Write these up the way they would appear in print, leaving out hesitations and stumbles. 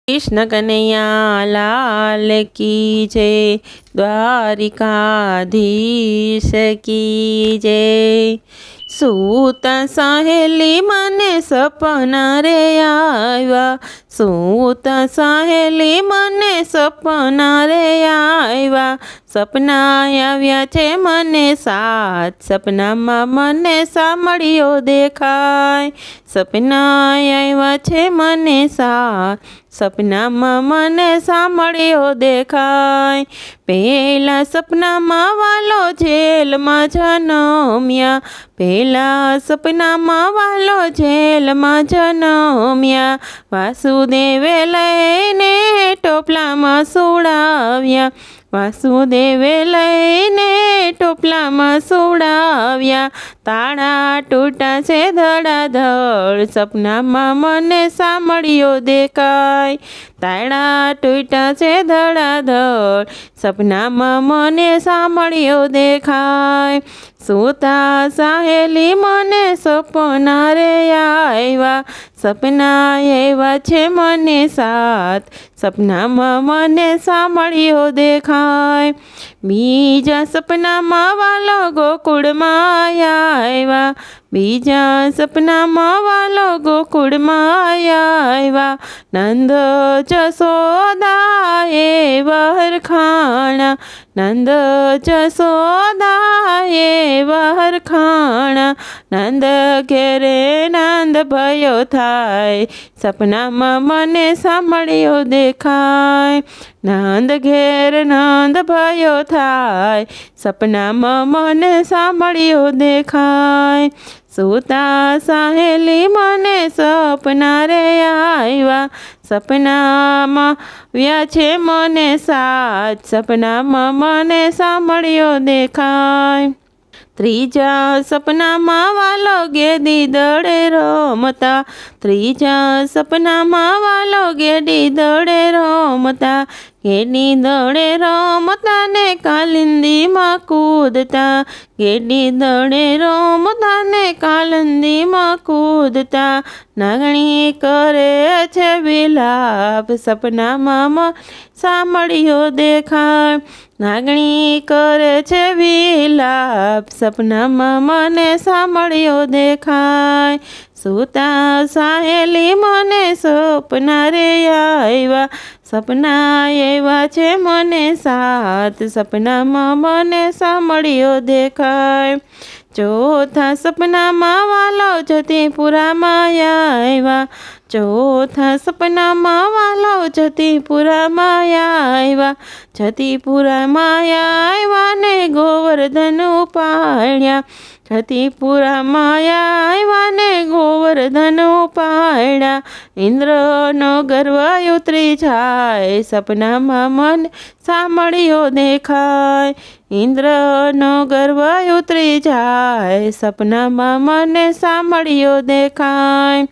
कृष्ण कन्हैया लाल की जय, द्वारिकाधीश की जय। सूता सहेली मने सपना रे आव्या, सूता सहेली मने सपना रे आव्या। सपना आव्या छे मने साथ, सपनामां मने सामळियो देखाय। सपना आव्या छे मने साथ, सपनामां मने सामळियो देखाय। पेला सपनामां वालो जेलमां जनम्या, पेला सपनामां वालो जेलमां जनम्या। वासुदेवे लईने टोपलामां सुवડાવ્યા, वासुदेवे लईने टोपलामां सुवડાવ્યા। ताळा तूटा छे धड़ाधड़, सपनामां मने सामळियो देखाय। ताळा तूटा छे धड़ाधड़, सपनामां मने सामळियो देखाय। सूता सहेली मने सपना रे आव्या, सपना आव्या छे मने साथ, सपनामां मने सामळियो देखाय। बीजा सपनामां वालो गोकुळमां आव्या, बीजा सपनामां वालो गोकुळमां आव्या। नंद जसोदाए वरखाणा, नंद जसोदाए वरखाणा। नंद घेरे नंद भयो थाय, सपनामां मने सामळियो देखाय। नंद घेर नंद भयो थाय, सपनामां मने सामळियो देखाय। सूता सहेली मने सपना रे आव्या, सपनामां आव्या छे मने साथ, सपनामां मने सामळियो देखाय। त्रीजा सपनामां वालो गेडी दड़े रमता, त्रीजा सपनामां वालो गेडी दड़े रमता। गेडी दड़े रमता ने कालिंदीमां कूदता, गेडी दड़े रमता ने कालिंदीमां कूदता। नागणी करे छे विलाप, सपनामां मने सामळियो देखाय। नागणी करे छे विलाप, सपनामां मने सामळियो देखाय। सूता सहेली मने सपना रे आव्या, सपना आव्या छे मने साथ, सपनामां मने सामळियो देखाय। चौथा सपनामां वालो जतीपुरामां आव्या, चौथा सपनामां वालो जतीपुरामां आव्या। जतीपुरामां आव्या ने गोवर्धन उपाड्या, जतीपुरामां आव्या ने गोवर्धन उपाड्या। इंद्रनो गर्व उतरी जाय, सपनामां मने सामळियो देखाय। इंद्रनो गर्व उतरी जाय, सपनामां मने सामळियो देखाय।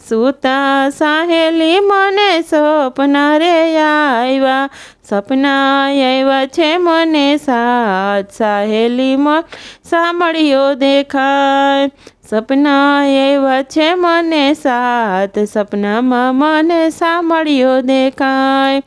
सूता सहेली मने सपना रे आव्या, सपना आव्या छे मने साथ, सहेली मने सामळियो देखाय। सपना आव्या छे मने साथ, सपनामां मने सामळियो देखाय।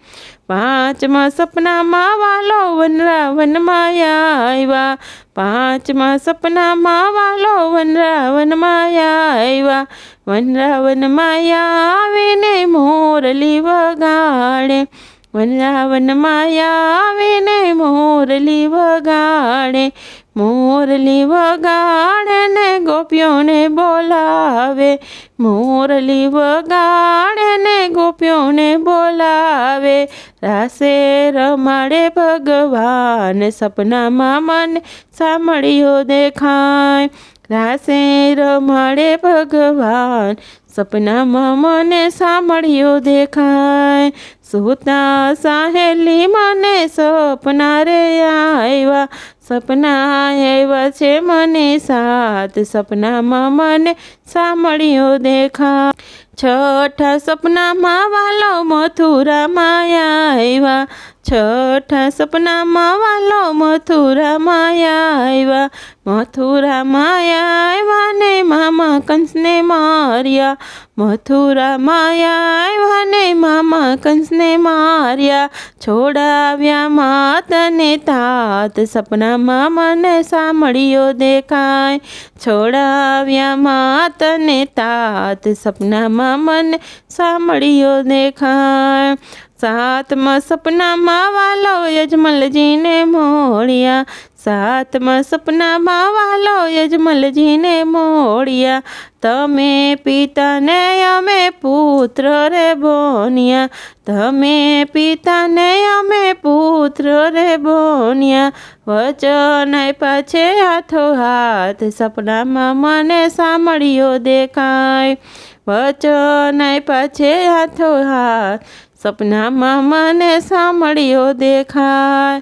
पांचमा सपनामां वालो वनरावनमां आव्या, पांचमा सपनामां वालो वनरावनमां आव्या। वनरावनमां आवीने मोरली वगाड़े, वनरावनमां आवीने मोरली वगाड़े। मोरली वगाड़े ने गोपीओने बोलावे, मोरली वगाड़े ने गोपीओने बोलावे। रासे रमाड़े भगवान, सपनामां मने सामळियो देखाय। रासे रमाड़े भगवान, सपनामां मने सामळियो देखाय। सूता सहेली मने सपना रे आव्या, सपना आव्या छे मने साथ, सपनामां मने सामळियो देखाय। छठा सपनामां वालो मथुरामां आव्या, છઠ્ઠા સપનામાં વાલો મથુરામાં આવ્યા, મથુરામાં આવ્યા ને મામા કંસને માર્યા, મથુરામાં આવ્યા ને મામા કંસને માર્યા, છોડાવ્યા માતને તાત સપનામાં મને સાંભળ્યો દેખાય, છોડાવ્યા માતને તાત સપનામાં મને સાંભળ્યો દેખાય. સાતમા સપનામાં વાલો યજમલજીને મોળ્યા, સાતમા સપનામાં વાલો યજમલજીને મોળ્યા, તમે પિતાને અમે પુત્ર રે બોન્યા, તમે પિતાને અમે પુત્ર રે બોન્યા, વચન આપ્યા છે હાથો હાથ સપનામાં મને સાંભળ્યો દેખાય, વચન આપ્યા છે હાથો હાથ સપનામાં મને સાંભળ્યો દેખાય.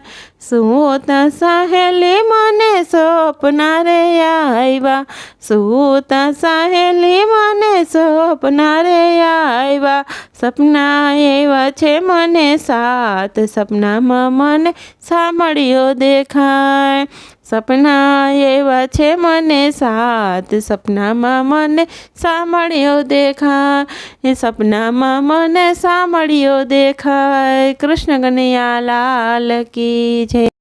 સૂતા સહેલી મને સપના રે આવ્યા, સૂતા સહેલી મને સપના રે આવ્યા, સપના એવા છે મને સાત સપનામાં મને સાંભળ્યો દેખાય, સપના એવા છે મને સાત સપનામાં મને સાંભળ્યો દેખાય, એ સપનામાં મને સાંભળ્યો દેખાય. કૃષ્ણ કનૈયા લાલ કી જય.